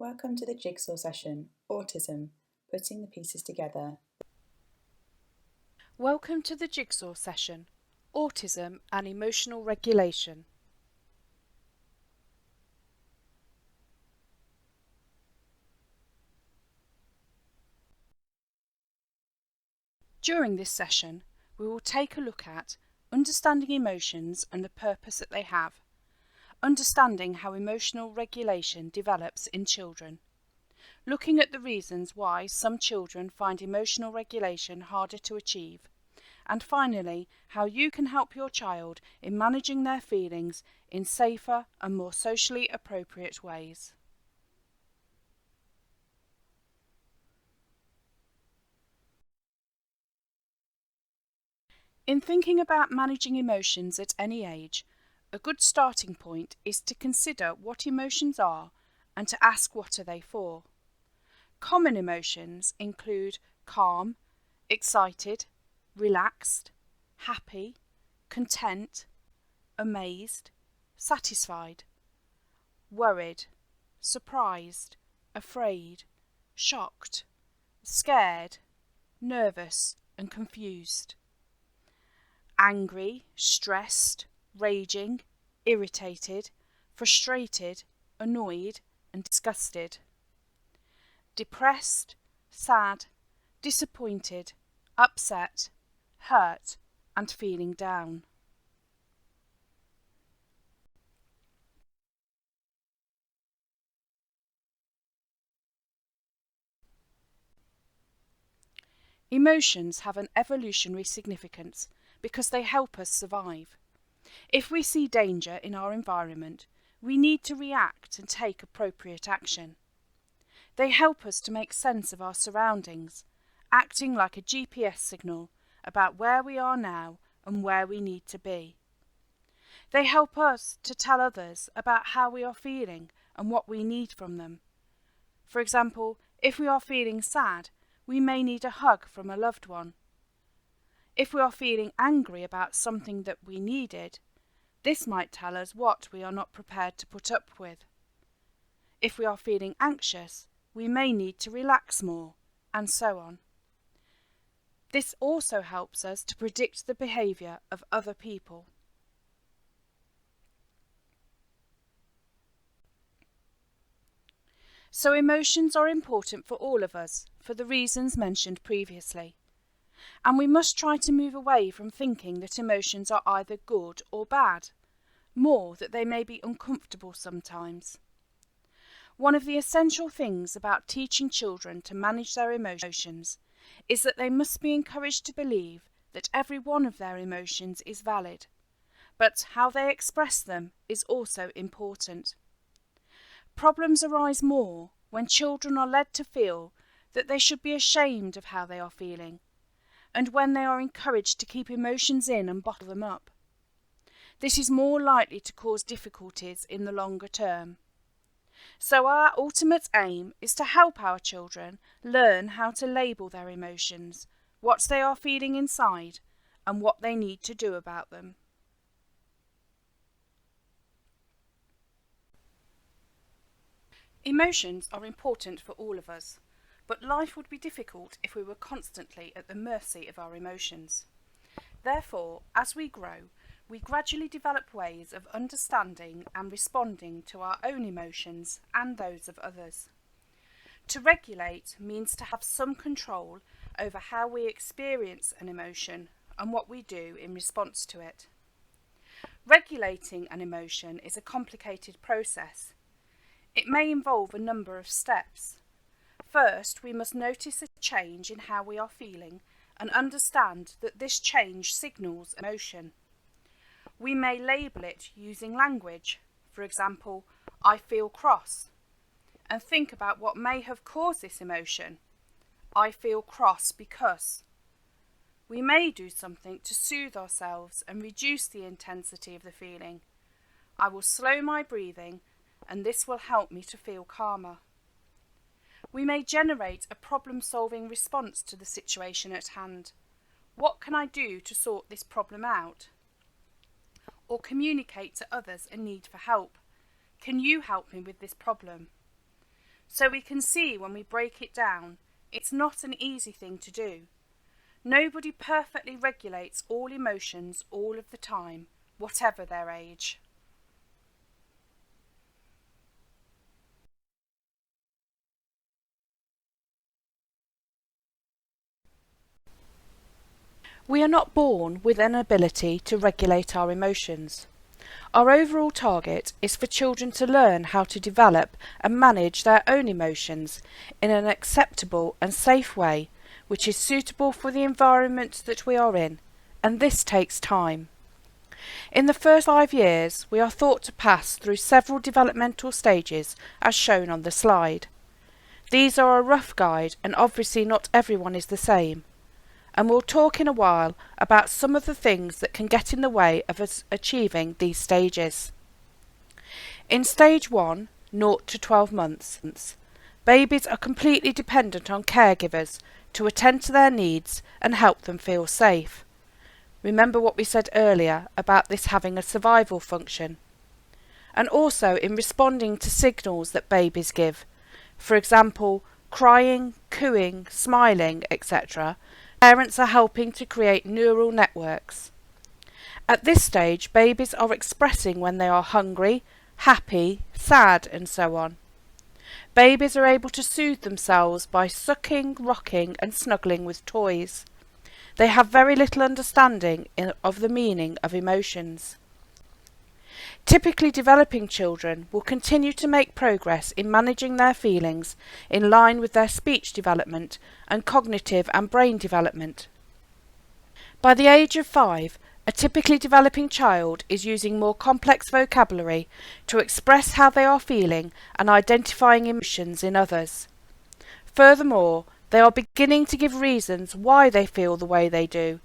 Welcome to the Jigsaw session, Autism, Putting the Pieces Together. Welcome to the Jigsaw session, Autism and Emotional Regulation. During this session, we will take a look at understanding emotions and the purpose that they have, understanding how emotional regulation develops in children, looking at the reasons why some children find emotional regulation harder to achieve, and finally, how you can help your child in managing their feelings in safer and more socially appropriate ways. In thinking about managing emotions at any age, a good starting point is to consider what emotions are and to ask what are they for. Common emotions include calm, excited, relaxed, happy, content, amazed, satisfied, worried, surprised, afraid, shocked, scared, nervous, and confused. Angry, stressed, raging, irritated, frustrated, annoyed, and disgusted. Depressed, sad, disappointed, upset, hurt, and feeling down. Emotions have an evolutionary significance because they help us survive. If we see danger in our environment, we need to react and take appropriate action. They help us to make sense of our surroundings, acting like a GPS signal about where we are now and where we need to be. They help us to tell others about how we are feeling and what we need from them. For example, if we are feeling sad, we may need a hug from a loved one. If we are feeling angry about something that we needed, this might tell us what we are not prepared to put up with. If we are feeling anxious, we may need to relax more, and so on. This also helps us to predict the behaviour of other people. So emotions are important for all of us, for the reasons mentioned previously. And we must try to move away from thinking that emotions are either good or bad, more that they may be uncomfortable sometimes. One of the essential things about teaching children to manage their emotions is that they must be encouraged to believe that every one of their emotions is valid, but how they express them is also important. Problems arise more when children are led to feel that they should be ashamed of how they are feeling, and when they are encouraged to keep emotions in and bottle them up. This is more likely to cause difficulties in the longer term. So our ultimate aim is to help our children learn how to label their emotions, what they are feeling inside, and what they need to do about them. Emotions are important for all of us, but life would be difficult if we were constantly at the mercy of our emotions. Therefore, as we grow, we gradually develop ways of understanding and responding to our own emotions and those of others. To regulate means to have some control over how we experience an emotion and what we do in response to it. Regulating an emotion is a complicated process. It may involve a number of steps. First, we must notice a change in how we are feeling and understand that this change signals emotion. We may label it using language, for example, I feel cross, and think about what may have caused this emotion. I feel cross because. We may do something to soothe ourselves and reduce the intensity of the feeling. I will slow my breathing, and this will help me to feel calmer. We may generate a problem-solving response to the situation at hand. What can I do to sort this problem out? Or communicate to others a need for help. Can you help me with this problem? so we can see when we break it down, it's not an easy thing to do. Nobody perfectly regulates all emotions all of the time, whatever their age. We are not born with an ability to regulate our emotions. Our overall target is for children to learn how to develop and manage their own emotions in an acceptable and safe way, which is suitable for the environment that we are in, and this takes time. In the first 5 years, we are thought to pass through several developmental stages, as shown on the slide. These are a rough guide, and obviously not everyone is the same. And we'll talk in a while about some of the things that can get in the way of us achieving these stages. In stage 1, 0 to 12 months, babies are completely dependent on caregivers to attend to their needs and help them feel safe. Remember what we said earlier about this having a survival function. And also in responding to signals that babies give, for example, crying, cooing, smiling, etc., parents are helping to create neural networks. At this stage, babies are expressing when they are hungry, happy, sad, and so on. Babies are able to soothe themselves by sucking, rocking, and snuggling with toys. They have very little understanding of the meaning of emotions. Typically developing children will continue to make progress in managing their feelings in line with their speech development and cognitive and brain development. By the age of 5, a typically developing child is using more complex vocabulary to express how they are feeling and identifying emotions in others. Furthermore, they are beginning to give reasons why they feel the way they do,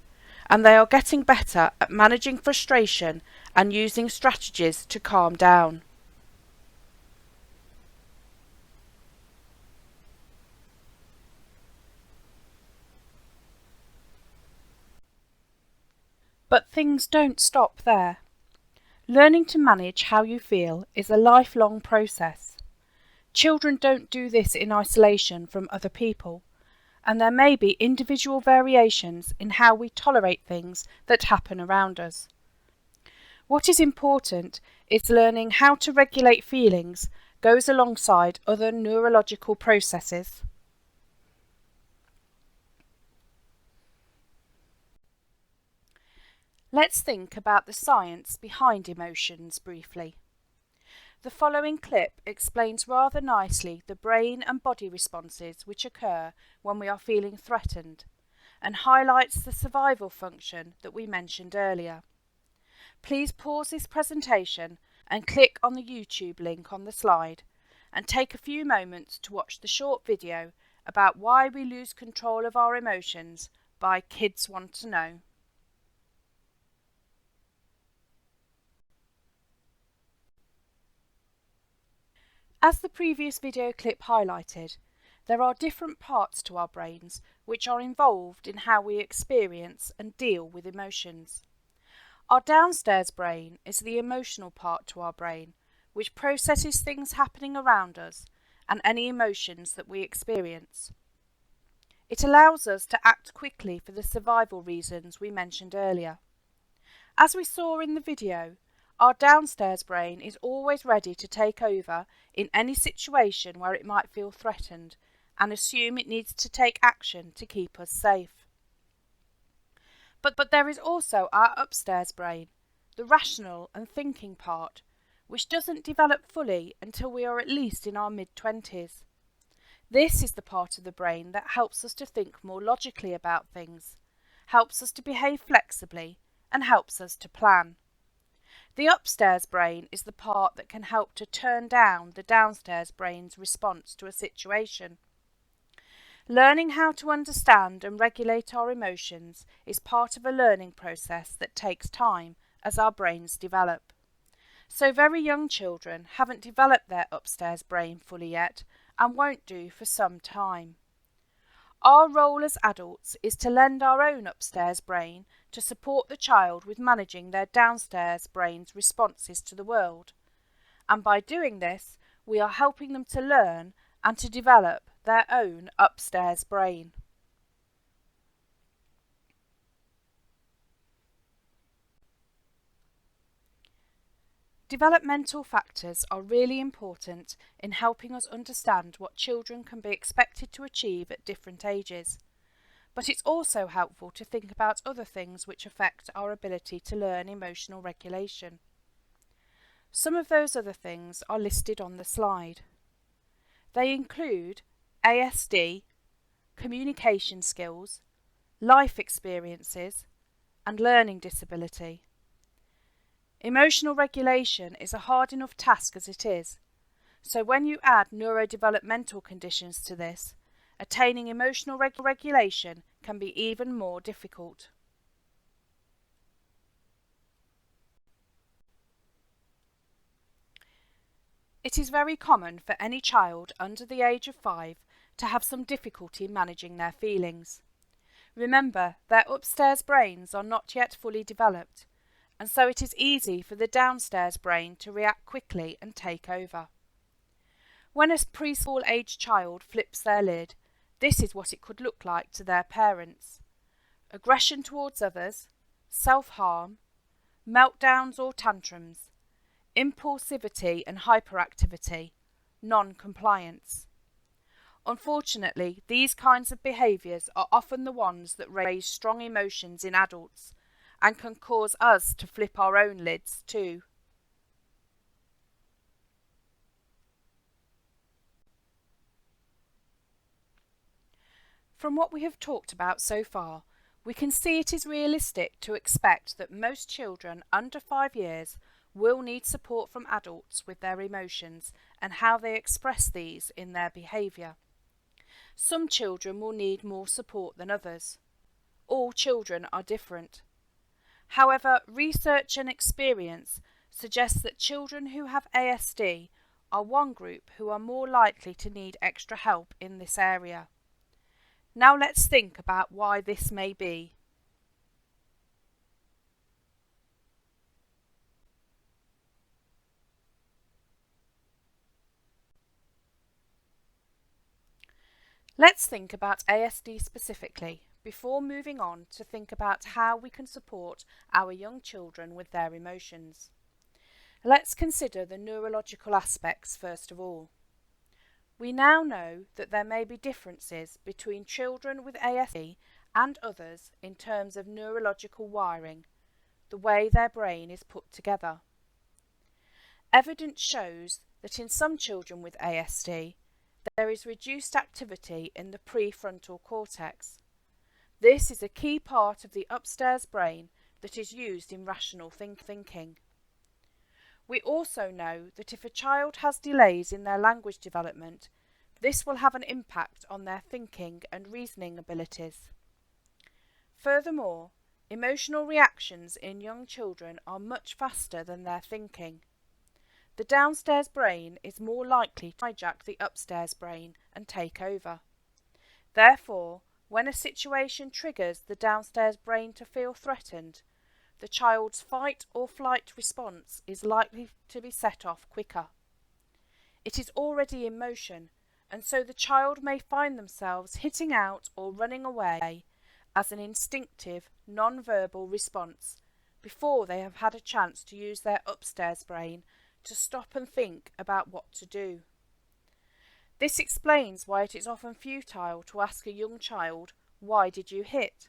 and they are getting better at managing frustration and using strategies to calm down. But things don't stop there. Learning to manage how you feel is a lifelong process. Children don't do this in isolation from other people, and there may be individual variations in how we tolerate things that happen around us. What is important is learning how to regulate feelings goes alongside other neurological processes. Let's think about the science behind emotions briefly. The following clip explains rather nicely the brain and body responses which occur when we are feeling threatened, and highlights the survival function that we mentioned earlier. Please pause this presentation and click on the YouTube link on the slide and take a few moments to watch the short video about why we lose control of our emotions by Kids Want to Know. As the previous video clip highlighted, there are different parts to our brains which are involved in how we experience and deal with emotions. Our downstairs brain is the emotional part to our brain, which processes things happening around us and any emotions that we experience. It allows us to act quickly for the survival reasons we mentioned earlier. As we saw in the video, our downstairs brain is always ready to take over in any situation where it might feel threatened and assume it needs to take action to keep us safe. But there is also our upstairs brain, the rational and thinking part, which doesn't develop fully until we are at least in our mid-20s. This is the part of the brain that helps us to think more logically about things, helps us to behave flexibly, and helps us to plan. The upstairs brain is the part that can help to turn down the downstairs brain's response to a situation. Learning how to understand and regulate our emotions is part of a learning process that takes time as our brains develop. So very young children haven't developed their upstairs brain fully yet and won't do for some time. Our role as adults is to lend our own upstairs brain to support the child with managing their downstairs brain's responses to the world. And by doing this, we are helping them to learn and to develop their own upstairs brain. Developmental factors are really important in helping us understand what children can be expected to achieve at different ages. But it's also helpful to think about other things which affect our ability to learn emotional regulation. Some of those other things are listed on the slide. They include ASD, communication skills, life experiences, and learning disability. Emotional regulation is a hard enough task as it is, so when you add neurodevelopmental conditions to this, attaining emotional regulation can be even more difficult. It is very common for any child under the age of 5 to have some difficulty managing their feelings. Remember, their upstairs brains are not yet fully developed, and so it is easy for the downstairs brain to react quickly and take over. When a preschool-aged child flips their lid, this is what it could look like to their parents: aggression towards others, self-harm, meltdowns or tantrums, impulsivity and hyperactivity, non-compliance. Unfortunately, these kinds of behaviours are often the ones that raise strong emotions in adults and can cause us to flip our own lids too. From what we have talked about so far, we can see it is realistic to expect that most children under 5 years will need support from adults with their emotions and how they express these in their behaviour. Some children will need more support than others. All children are different. However, research and experience suggests that children who have ASD are one group who are more likely to need extra help in this area. Now let's think about why this may be. Let's think about ASD specifically, before moving on to think about how we can support our young children with their emotions. Let's consider the neurological aspects first of all. We now know that there may be differences between children with ASD and others in terms of neurological wiring, the way their brain is put together. Evidence shows that in some children with ASD, there is reduced activity in the prefrontal cortex. This is a key part of the upstairs brain that is used in rational thinking. We also know that if a child has delays in their language development, this will have an impact on their thinking and reasoning abilities. Furthermore, emotional reactions in young children are much faster than their thinking. The downstairs brain is more likely to hijack the upstairs brain and take over. Therefore, when a situation triggers the downstairs brain to feel threatened, the child's fight or flight response is likely to be set off quicker. It is already in motion, and so the child may find themselves hitting out or running away as an instinctive, non-verbal response before they have had a chance to use their upstairs brain to stop and think about what to do. This explains why it is often futile to ask a young child, "Why did you hit?"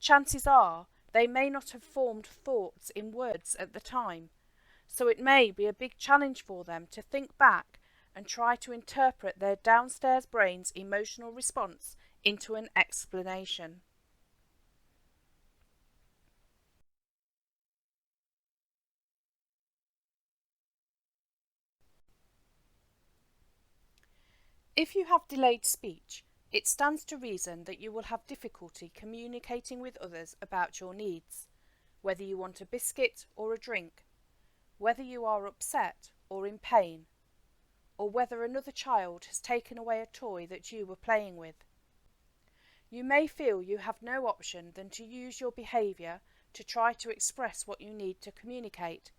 Chances are they may not have formed thoughts in words at the time, so it may be a big challenge for them to think back and try to interpret their downstairs brain's emotional response into an explanation. If you have delayed speech, it stands to reason that you will have difficulty communicating with others about your needs, whether you want a biscuit or a drink, whether you are upset or in pain, or whether another child has taken away a toy that you were playing with. You may feel you have no option than to use your behaviour to try to express what you need to communicate.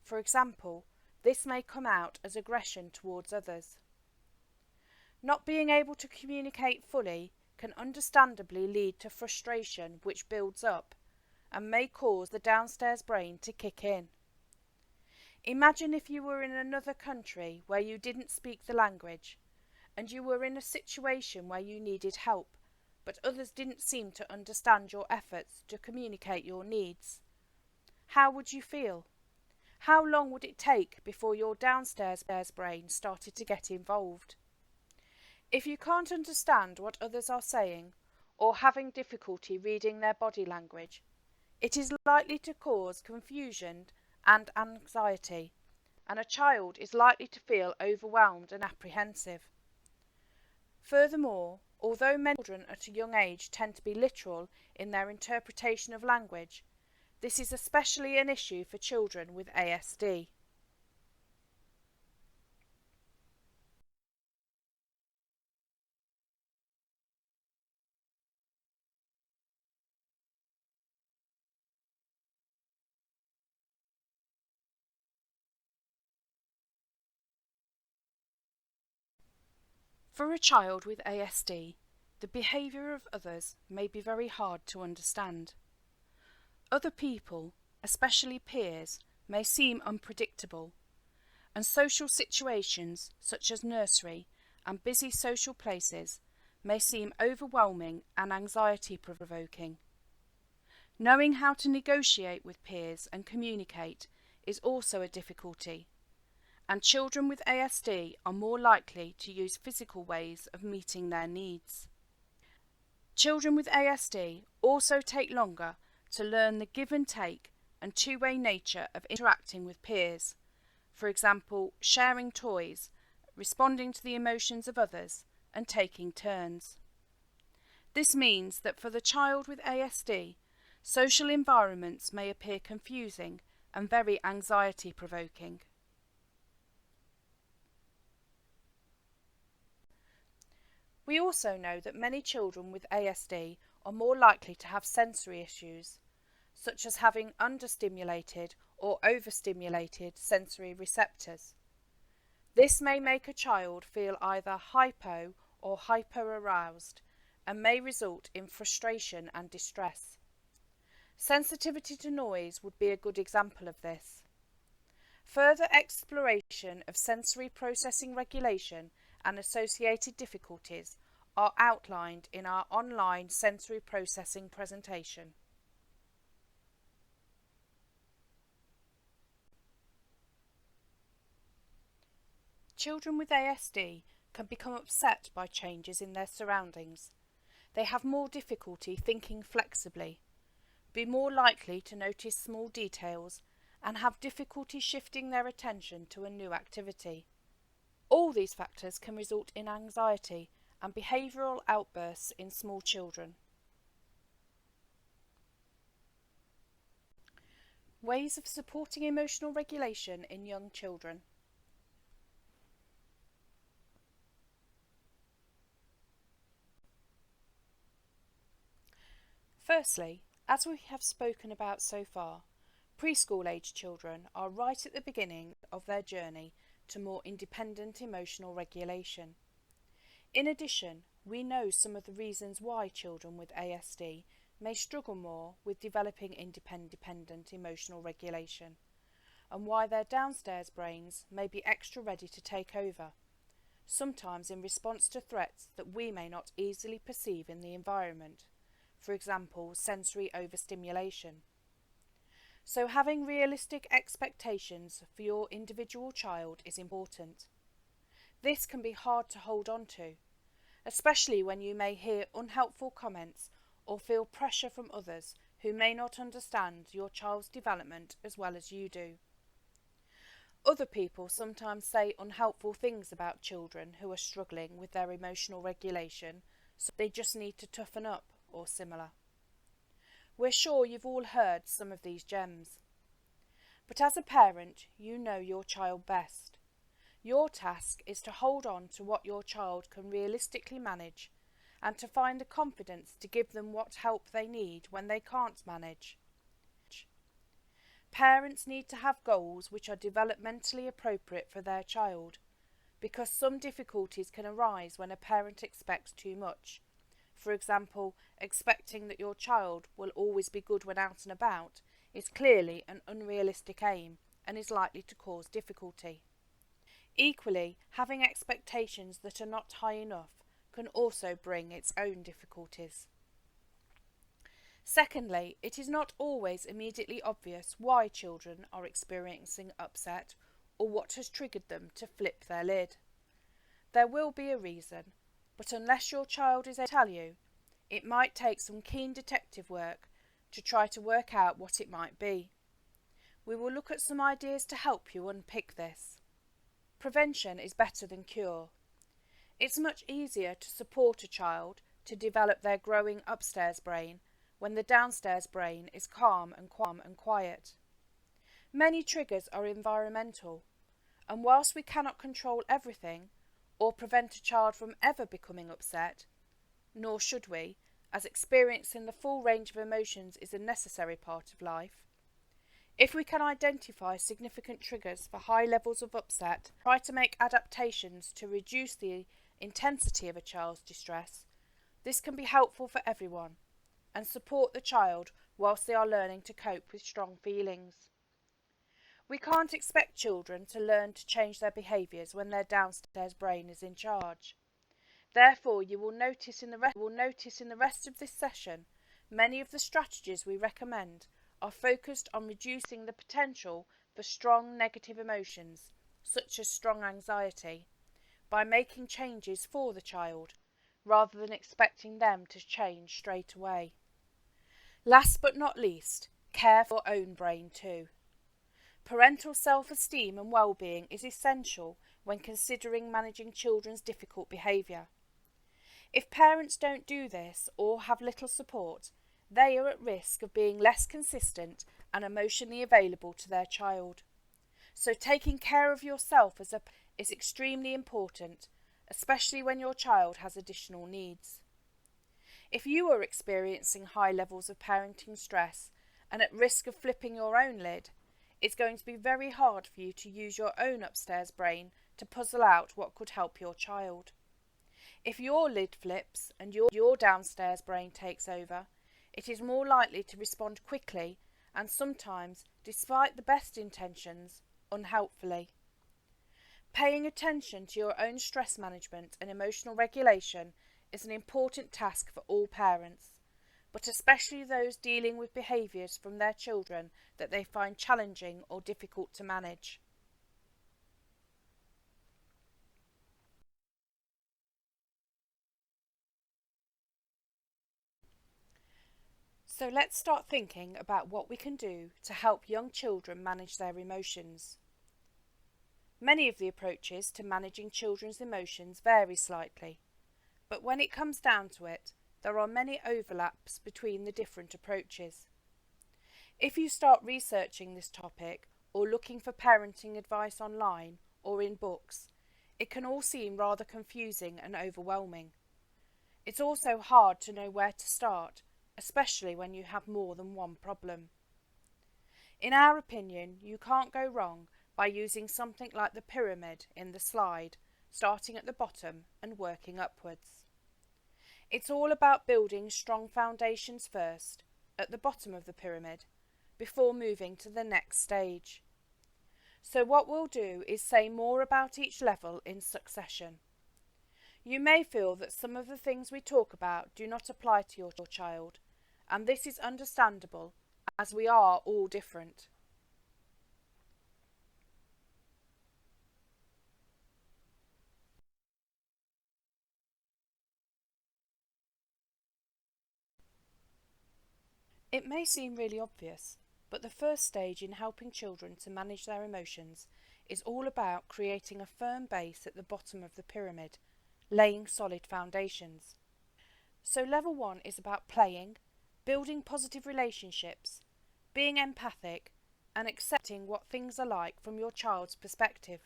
For example, this may come out as aggression towards others. Not being able to communicate fully can understandably lead to frustration which builds up and may cause the downstairs brain to kick in. Imagine if you were in another country where you didn't speak the language and you were in a situation where you needed help, but others didn't seem to understand your efforts to communicate your needs. How would you feel? How long would it take before your downstairs brain started to get involved? If you can't understand what others are saying or having difficulty reading their body language, it is likely to cause confusion and anxiety, and a child is likely to feel overwhelmed and apprehensive. Furthermore, although many children at a young age tend to be literal in their interpretation of language, this is especially an issue for children with ASD. For a child with ASD, the behaviour of others may be very hard to understand. Other people, especially peers, may seem unpredictable, and social situations such as nursery and busy social places may seem overwhelming and anxiety-provoking. Knowing how to negotiate with peers and communicate is also a difficulty, and children with ASD are more likely to use physical ways of meeting their needs. Children with ASD also take longer to learn the give and take and two-way nature of interacting with peers, for example, sharing toys, responding to the emotions of others, and taking turns. This means that for the child with ASD, social environments may appear confusing and very anxiety-provoking. We also know that many children with ASD are more likely to have sensory issues, such as having understimulated or overstimulated sensory receptors. This may make a child feel either hypo or hyper-aroused and may result in frustration and distress. Sensitivity to noise would be a good example of this. Further exploration of sensory processing regulation and associated difficulties are outlined in our online sensory processing presentation. Children with ASD can become upset by changes in their surroundings. They have more difficulty thinking flexibly, be more likely to notice small details, and have difficulty shifting their attention to a new activity. All these factors can result in anxiety and behavioural outbursts in small children. Ways of supporting emotional regulation in young children. Firstly, as we have spoken about so far, preschool-age children are right at the beginning of their journey to more independent emotional regulation. In addition, we know some of the reasons why children with ASD may struggle more with developing independent emotional regulation, and why their downstairs brains may be extra ready to take over, sometimes in response to threats that we may not easily perceive in the environment, for example, sensory overstimulation. So having realistic expectations for your individual child is important. This can be hard to hold on to, especially when you may hear unhelpful comments or feel pressure from others who may not understand your child's development as well as you do. Other people sometimes say unhelpful things about children who are struggling with their emotional regulation, so they just need to toughen up or similar. We're sure you've all heard some of these gems. But as a parent, you know your child best. Your task is to hold on to what your child can realistically manage and to find the confidence to give them what help they need when they can't manage. Parents need to have goals which are developmentally appropriate for their child, because some difficulties can arise when a parent expects too much. For example, expecting that your child will always be good when out and about is clearly an unrealistic aim and is likely to cause difficulty. Equally, having expectations that are not high enough can also bring its own difficulties. Secondly, it is not always immediately obvious why children are experiencing upset or what has triggered them to flip their lid. There will be a reason, but unless your child is able to tell you, it might take some keen detective work to try to work out what it might be. We will look at some ideas to help you unpick this. Prevention is better than cure. It's much easier to support a child to develop their growing upstairs brain when the downstairs brain is calm and quiet. Many triggers are environmental, and whilst we cannot control everything or prevent a child from ever becoming upset, nor should we, as experiencing the full range of emotions is a necessary part of life, if we can identify significant triggers for high levels of upset, try to make adaptations to reduce the intensity of a child's distress, this can be helpful for everyone and support the child whilst they are learning to cope with strong feelings. We can't expect children to learn to change their behaviours when their downstairs brain is in charge. Therefore, you will notice in the rest of this session, many of the strategies we recommend are focused on reducing the potential for strong negative emotions, such as strong anxiety, by making changes for the child, rather than expecting them to change straight away. Last but not least, care for your own brain too. Parental self-esteem and well-being is essential when considering managing children's difficult behaviour. If parents don't do this or have little support, they are at risk of being less consistent and emotionally available to their child. So taking care of yourself is extremely important, especially when your child has additional needs. If you are experiencing high levels of parenting stress and at risk of flipping your own lid, it's going to be very hard for you to use your own upstairs brain to puzzle out what could help your child. If your lid flips and your downstairs brain takes over, it is more likely to respond quickly and sometimes, despite the best intentions, unhelpfully. Paying attention to your own stress management and emotional regulation is an important task for all parents, but especially those dealing with behaviours from their children that they find challenging or difficult to manage. So let's start thinking about what we can do to help young children manage their emotions. Many of the approaches to managing children's emotions vary slightly, but when it comes down to it, there are many overlaps between the different approaches. If you start researching this topic or looking for parenting advice online or in books, it can all seem rather confusing and overwhelming. It's also hard to know where to start, especially when you have more than one problem. In our opinion, you can't go wrong by using something like the pyramid in the slide, starting at the bottom and working upwards. It's all about building strong foundations first, at the bottom of the pyramid, before moving to the next stage. So what we'll do is say more about each level in succession. You may feel that some of the things we talk about do not apply to your child, and this is understandable, as we are all different. It may seem really obvious, but the first stage in helping children to manage their emotions is all about creating a firm base at the bottom of the pyramid, laying solid foundations. So level 1 is about playing, building positive relationships, being empathic, and accepting what things are like from your child's perspective.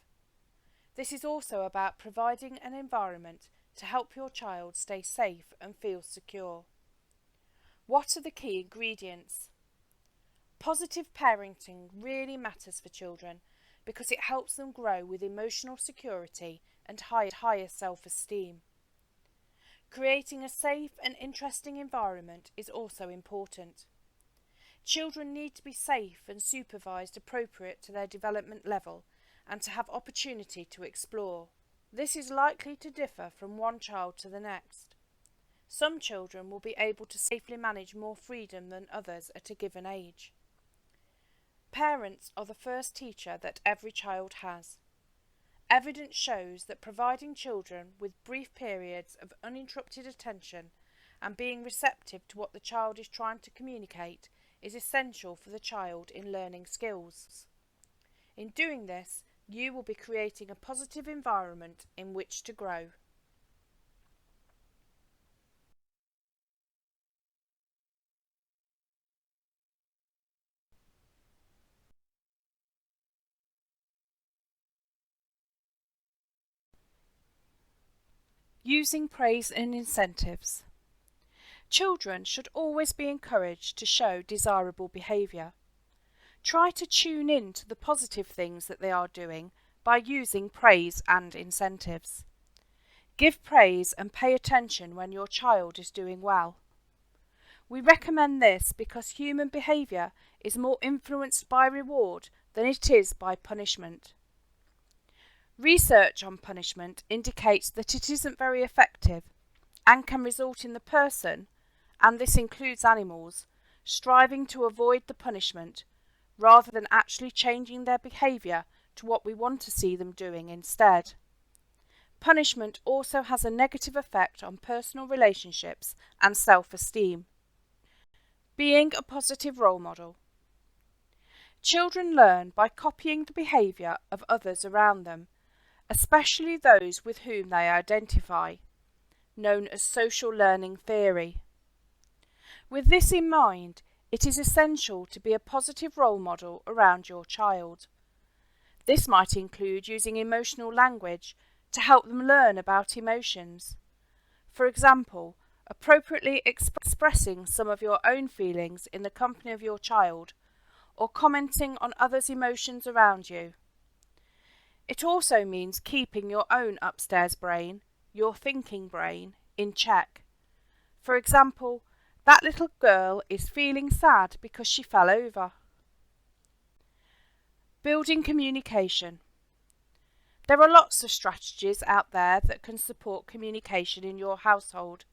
This is also about providing an environment to help your child stay safe and feel secure. What are the key ingredients? Positive parenting really matters for children because it helps them grow with emotional security and higher self-esteem. Creating a safe and interesting environment is also important. Children need to be safe and supervised appropriate to their development level and to have opportunity to explore. This is likely to differ from one child to the next. Some children will be able to safely manage more freedom than others at a given age. Parents are the first teacher that every child has. Evidence shows that providing children with brief periods of uninterrupted attention and being receptive to what the child is trying to communicate is essential for the child in learning skills. In doing this, you will be creating a positive environment in which to grow. Using praise and incentives. Children should always be encouraged to show desirable behaviour. Try to tune in to the positive things that they are doing by using praise and incentives. Give praise and pay attention when your child is doing well. We recommend this because human behaviour is more influenced by reward than it is by punishment. Research on punishment indicates that it isn't very effective and can result in the person, and this includes animals, striving to avoid the punishment rather than actually changing their behaviour to what we want to see them doing instead. Punishment also has a negative effect on personal relationships and self-esteem. Being a positive role model. Children learn by copying the behaviour of others around them, especially those with whom they identify, known as social learning theory. With this in mind, it is essential to be a positive role model around your child. This might include using emotional language to help them learn about emotions. For example, appropriately expressing some of your own feelings in the company of your child, or commenting on others' emotions around you. It also means keeping your own upstairs brain, your thinking brain, in check. For example, that little girl is feeling sad because she fell over. Building communication. There are lots of strategies out there that can support communication in your household.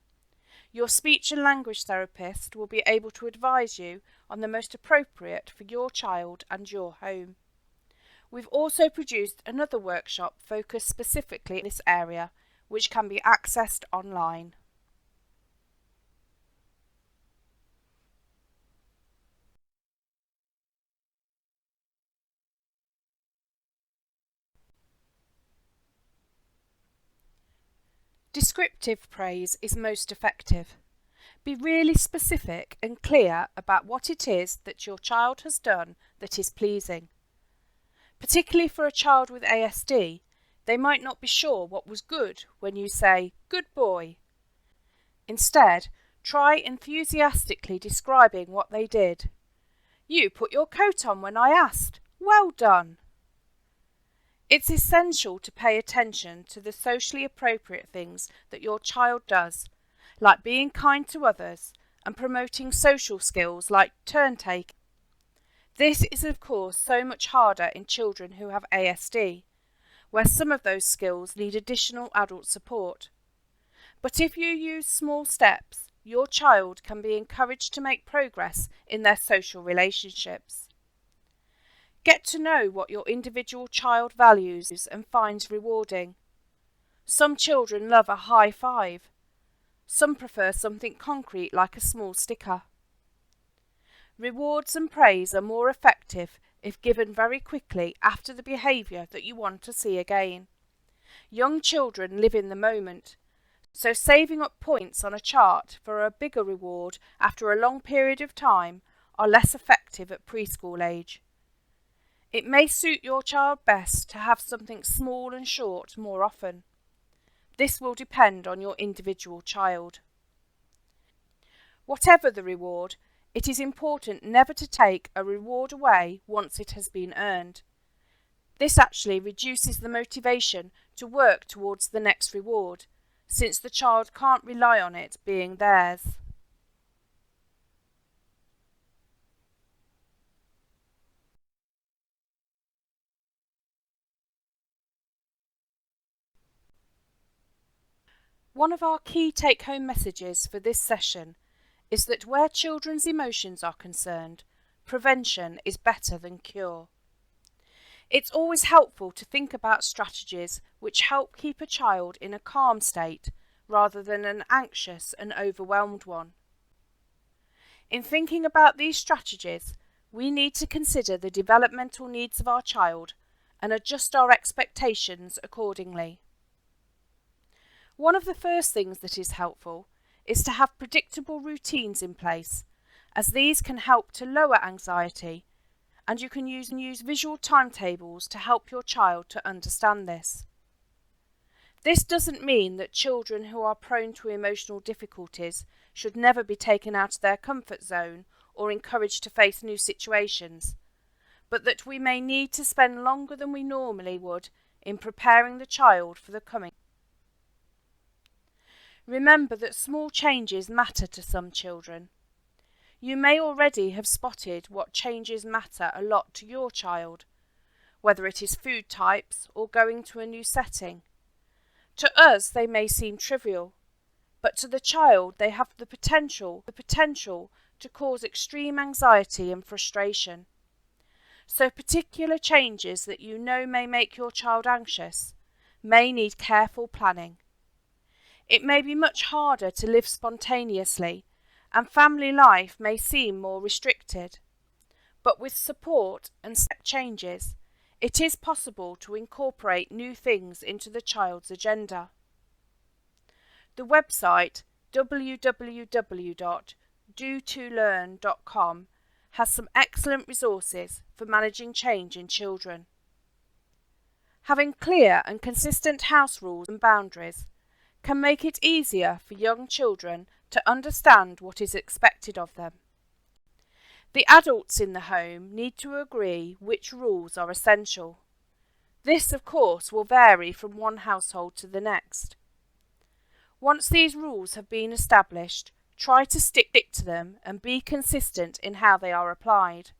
Your speech and language therapist will be able to advise you on the most appropriate for your child and your home. We've also produced another workshop focused specifically in this area, which can be accessed online. Descriptive praise is most effective. Be really specific and clear about what it is that your child has done that is pleasing. Particularly for a child with ASD, they might not be sure what was good when you say, "Good boy." Instead, try enthusiastically describing what they did. "You put your coat on when I asked. Well done." It's essential to pay attention to the socially appropriate things that your child does, like being kind to others and promoting social skills like turn-taking. This is of course so much harder in children who have ASD, where some of those skills need additional adult support. But if you use small steps, your child can be encouraged to make progress in their social relationships. Get to know what your individual child values and finds rewarding. Some children love a high five. Some prefer something concrete like a small sticker. Rewards and praise are more effective if given very quickly after the behaviour that you want to see again. Young children live in the moment, so saving up points on a chart for a bigger reward after a long period of time are less effective at preschool age. It may suit your child best to have something small and short more often. This will depend on your individual child. Whatever the reward, it is important never to take a reward away once it has been earned. This actually reduces the motivation to work towards the next reward, since the child can't rely on it being theirs. One of our key take-home messages for this session is that where children's emotions are concerned, prevention is better than cure. It's always helpful to think about strategies which help keep a child in a calm state rather than an anxious and overwhelmed one. In thinking about these strategies, we need to consider the developmental needs of our child and adjust our expectations accordingly. One of the first things that is helpful is to have predictable routines in place, as these can help to lower anxiety, and you can use visual timetables to help your child to understand this. This doesn't mean that children who are prone to emotional difficulties should never be taken out of their comfort zone or encouraged to face new situations, but that we may need to spend longer than we normally would in preparing the child for the coming. Remember that small changes matter to some children. You may already have spotted what changes matter a lot to your child, whether it is food types or going to a new setting. To us, they may seem trivial, but to the child, they have the potential to cause extreme anxiety and frustration. So particular changes that you know may make your child anxious may need careful planning. It may be much harder to live spontaneously, and family life may seem more restricted. But with support and step changes, it is possible to incorporate new things into the child's agenda. The website www.do2learn.com has some excellent resources for managing change in children. Having clear and consistent house rules and boundaries can make it easier for young children to understand what is expected of them. The adults in the home need to agree which rules are essential. This, of course, will vary from one household to the next. Once these rules have been established, try to stick to them and be consistent in how they are applied.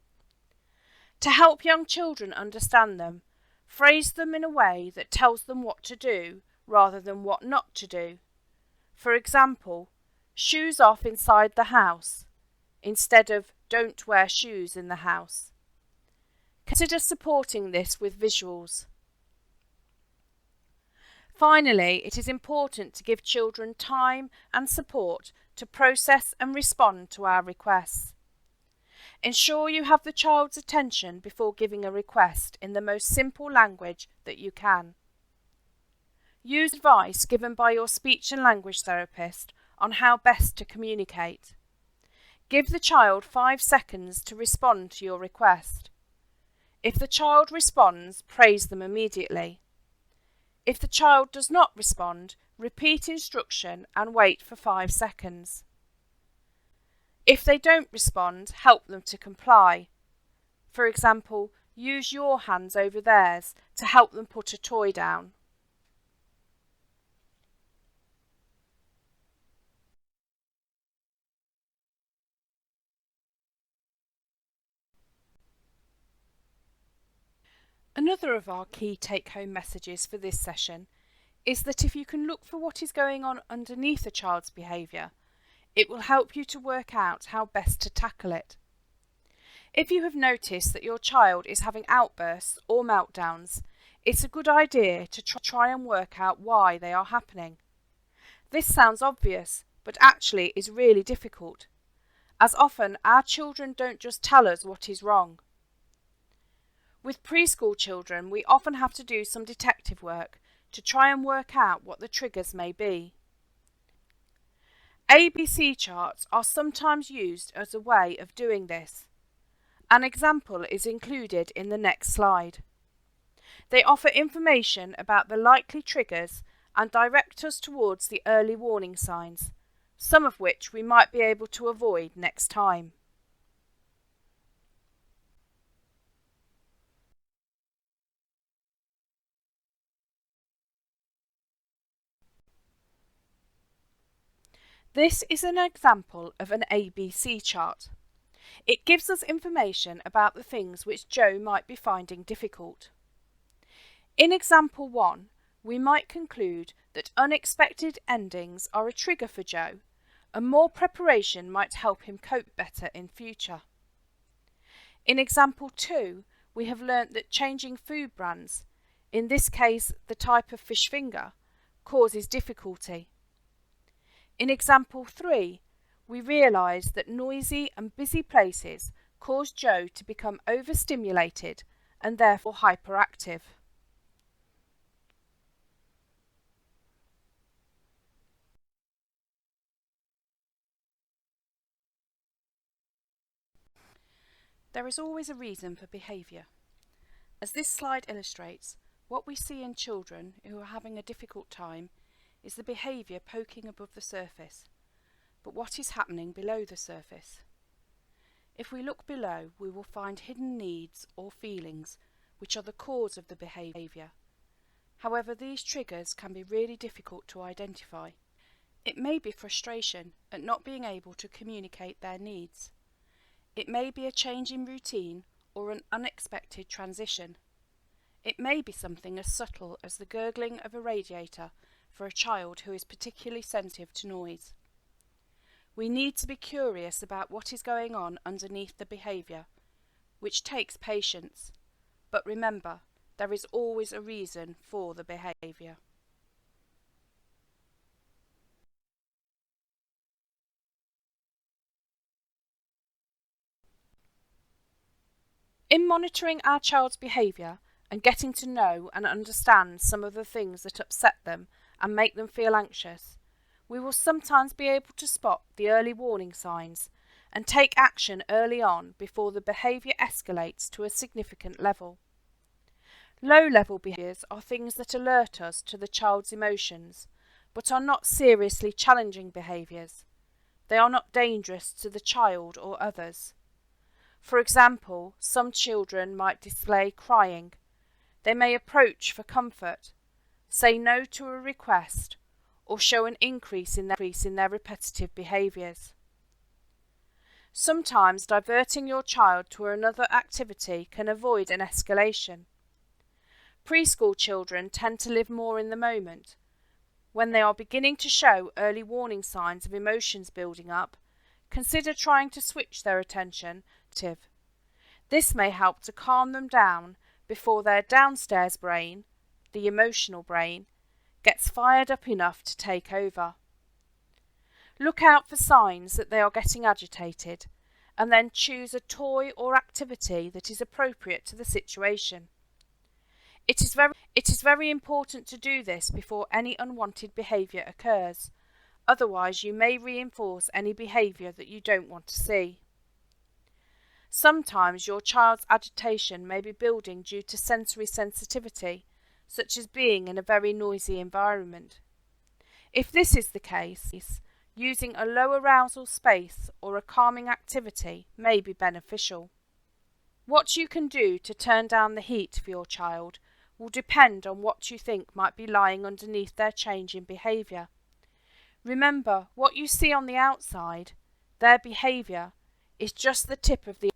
To help young children understand them, phrase them in a way that tells them what to do rather than what not to do. For example, shoes off inside the house, instead of don't wear shoes in the house. Consider supporting this with visuals. Finally, it is important to give children time and support to process and respond to our requests. Ensure you have the child's attention before giving a request in the most simple language that you can. Use advice given by your speech and language therapist on how best to communicate. Give the child 5 seconds to respond to your request. If the child responds, praise them immediately. If the child does not respond, repeat instruction and wait for 5 seconds. If they don't respond, help them to comply. For example, use your hands over theirs to help them put a toy down. Another of our key take-home messages for this session is that if you can look for what is going on underneath a child's behaviour, it will help you to work out how best to tackle it. If you have noticed that your child is having outbursts or meltdowns, it's a good idea to try and work out why they are happening. This sounds obvious, but actually is really difficult, as often our children don't just tell us what is wrong. With preschool children, we often have to do some detective work to try and work out what the triggers may be. ABC charts are sometimes used as a way of doing this. An example is included in the next slide. They offer information about the likely triggers and direct us towards the early warning signs, some of which we might be able to avoid next time. This is an example of an ABC chart. It gives us information about the things which Joe might be finding difficult. In example 1, we might conclude that unexpected endings are a trigger for Joe, and more preparation might help him cope better in future. In example 2, we have learnt that changing food brands, in this case the type of fish finger, causes difficulty. In example 3, we realise that noisy and busy places cause Joe to become overstimulated and therefore hyperactive. There is always a reason for behaviour. As this slide illustrates, what we see in children who are having a difficult time is the behaviour poking above the surface, but what is happening below the surface? If we look below, we will find hidden needs or feelings which are the cause of the behaviour. However, these triggers can be really difficult to identify. It may be frustration at not being able to communicate their needs. It may be a change in routine or an unexpected transition. It may be something as subtle as the gurgling of a radiator for a child who is particularly sensitive to noise. We need to be curious about what is going on underneath the behaviour, which takes patience. But remember, there is always a reason for the behaviour. In monitoring our child's behaviour and getting to know and understand some of the things that upset them and make them feel anxious, we will sometimes be able to spot the early warning signs and take action early on before the behaviour escalates to a significant level. Low-level behaviours are things that alert us to the child's emotions, but are not seriously challenging behaviours. They are not dangerous to the child or others. For example, some children might display crying. They may approach for comfort, say no to a request, or show an increase in their repetitive behaviours. Sometimes diverting your child to another activity can avoid an escalation. Preschool children tend to live more in the moment. When they are beginning to show early warning signs of emotions building up, consider trying to switch their attention to. This may help to calm them down before their downstairs brain, the emotional brain, gets fired up enough to take over. Look out for signs that they are getting agitated, and then choose a toy or activity that is appropriate to the situation. It is very important to do this before any unwanted behaviour occurs, otherwise you may reinforce any behaviour that you don't want to see. Sometimes your child's agitation may be building due to sensory sensitivity, such as being in a very noisy environment. If this is the case, using a low arousal space or a calming activity may be beneficial. What you can do to turn down the heat for your child will depend on what you think might be lying underneath their change in behaviour. Remember, what you see on the outside, their behaviour, is just the tip of the iceberg.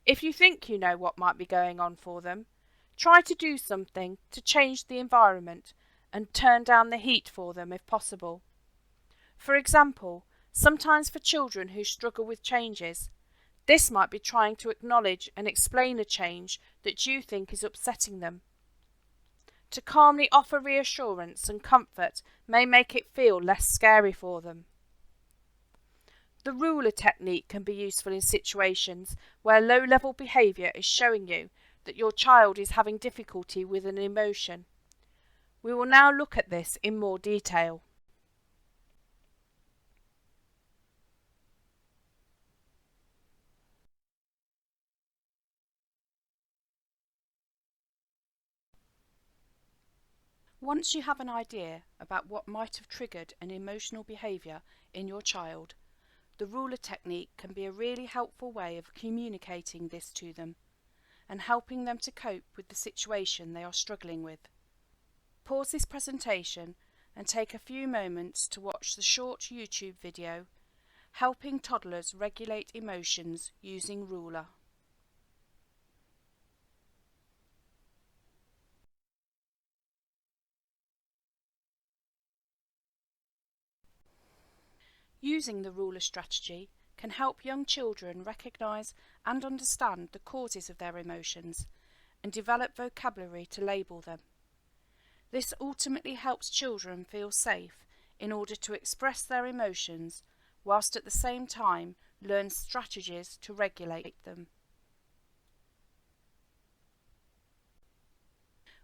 If you think you know what might be going on for them, try to do something to change the environment and turn down the heat for them if possible. For example, sometimes for children who struggle with changes, this might be trying to acknowledge and explain a change that you think is upsetting them. To calmly offer reassurance and comfort may make it feel less scary for them. The ruler technique can be useful in situations where low-level behaviour is showing you that your child is having difficulty with an emotion. We will now look at this in more detail. Once you have an idea about what might have triggered an emotional behaviour in your child, the ruler technique can be a really helpful way of communicating this to them and helping them to cope with the situation they are struggling with. Pause this presentation and take a few moments to watch the short YouTube video, Helping Toddlers Regulate Emotions Using Ruler. Using the ruler strategy can help young children recognise and understand the causes of their emotions and develop vocabulary to label them. This ultimately helps children feel safe in order to express their emotions, whilst at the same time learn strategies to regulate them.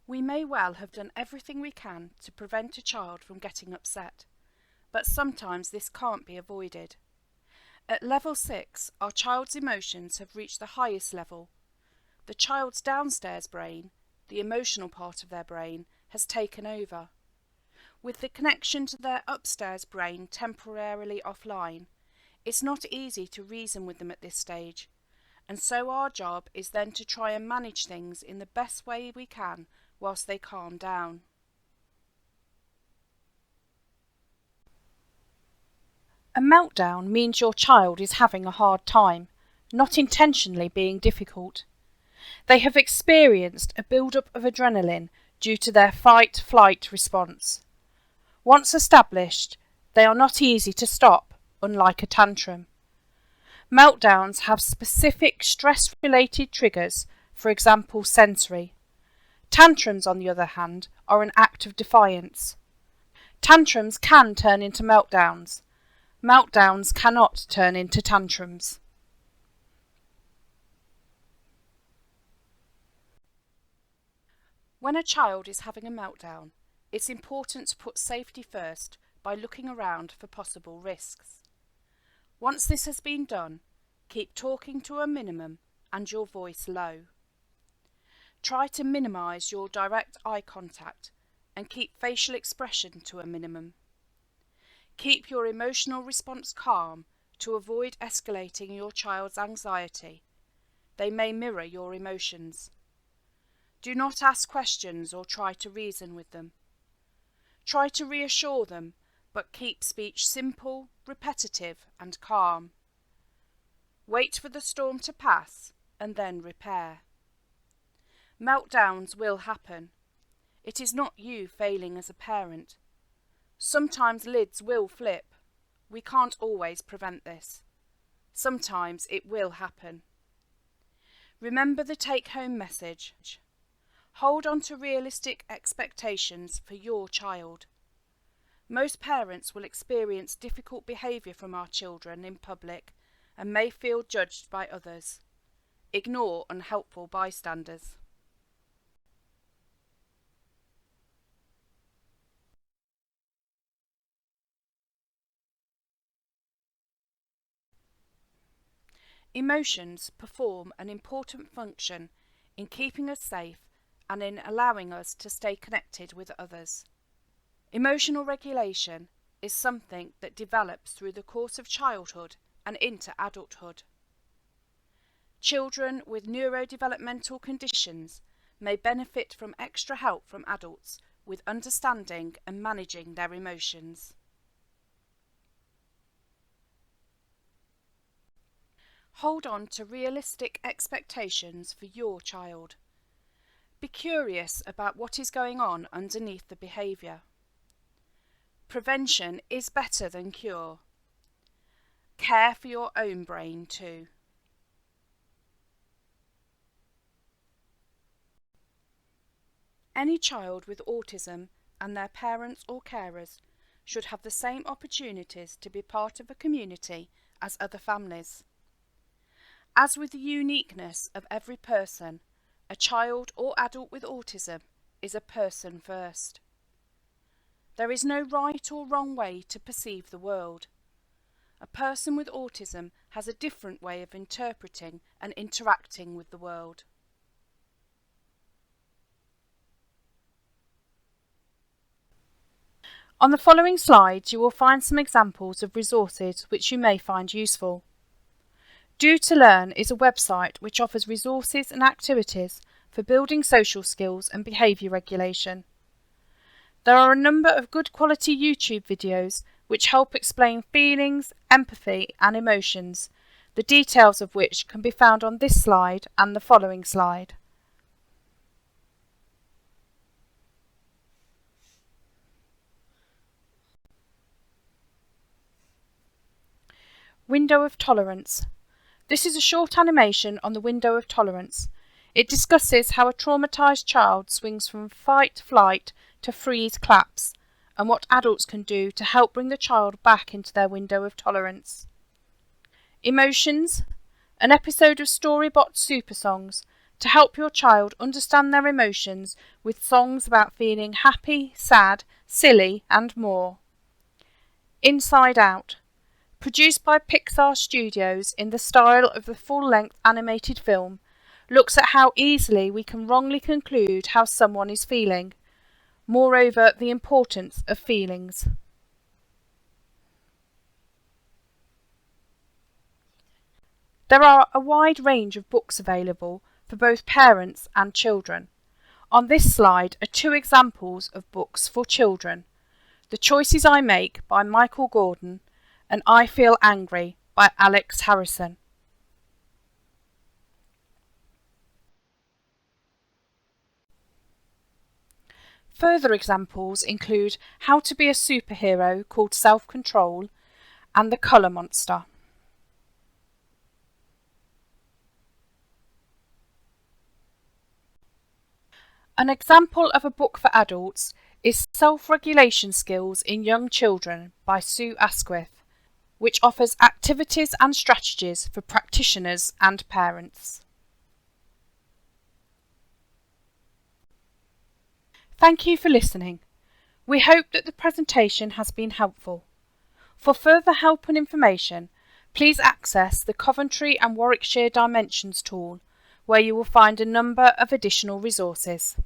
We may well have done everything we can to prevent a child from getting upset, but sometimes this can't be avoided. At level 6, our child's emotions have reached the highest level. The child's downstairs brain, the emotional part of their brain, has taken over. With the connection to their upstairs brain temporarily offline, it's not easy to reason with them at this stage, and so our job is then to try and manage things in the best way we can whilst they calm down. A meltdown means your child is having a hard time, not intentionally being difficult. They have experienced a build-up of adrenaline due to their fight-flight response. Once established, they are not easy to stop, unlike a tantrum. Meltdowns have specific stress-related triggers, for example sensory. Tantrums, on the other hand, are an act of defiance. Tantrums can turn into meltdowns. Meltdowns cannot turn into tantrums. When a child is having a meltdown, it's important to put safety first by looking around for possible risks. Once this has been done, keep talking to a minimum and your voice low. Try to minimise your direct eye contact and keep facial expression to a minimum. Keep your emotional response calm to avoid escalating your child's anxiety. They may mirror your emotions. Do not ask questions or try to reason with them. Try to reassure them, but keep speech simple, repetitive and calm. Wait for the storm to pass and then repair. Meltdowns will happen. It is not you failing as a parent. Sometimes lids will flip. We can't always prevent this. Sometimes it will happen. Remember the take-home message. Hold on to realistic expectations for your child. Most parents will experience difficult behaviour from our children in public and may feel judged by others. Ignore unhelpful bystanders. Emotions perform an important function in keeping us safe and in allowing us to stay connected with others. Emotional regulation is something that develops through the course of childhood and into adulthood. Children with neurodevelopmental conditions may benefit from extra help from adults with understanding and managing their emotions. Hold on to realistic expectations for your child. Be curious about what is going on underneath the behaviour. Prevention is better than cure. Care for your own brain too. Any child with autism and their parents or carers should have the same opportunities to be part of a community as other families. As with the uniqueness of every person, a child or adult with autism is a person first. There is no right or wrong way to perceive the world. A person with autism has a different way of interpreting and interacting with the world. On the following slides you will find some examples of resources which you may find useful. Do to Learn is a website which offers resources and activities for building social skills and behaviour regulation. There are a number of good quality YouTube videos which help explain feelings, empathy and emotions, the details of which can be found on this slide and the following slide. Window of tolerance. This is a short animation on the window of tolerance. It discusses how a traumatised child swings from fight, flight to freeze, collapse, and what adults can do to help bring the child back into their window of tolerance. Emotions. An episode of Storybot Super Songs to help your child understand their emotions with songs about feeling happy, sad, silly and more. Inside Out. Produced by Pixar Studios in the style of the full-length animated film, looks at how easily we can wrongly conclude how someone is feeling. Moreover, the importance of feelings. There are a wide range of books available for both parents and children. On this slide are 2 examples of books for children. The Choices I Make by Michael Gordon and I Feel Angry by Alex Harrison. Further examples include How to Be a Superhero called Self-Control and The Colour Monster. An example of a book for adults is Self-Regulation Skills in Young Children by Sue Asquith, which offers activities and strategies for practitioners and parents. Thank you for listening. We hope that the presentation has been helpful. For further help and information, please access the Coventry and Warwickshire Dimensions tool, where you will find a number of additional resources.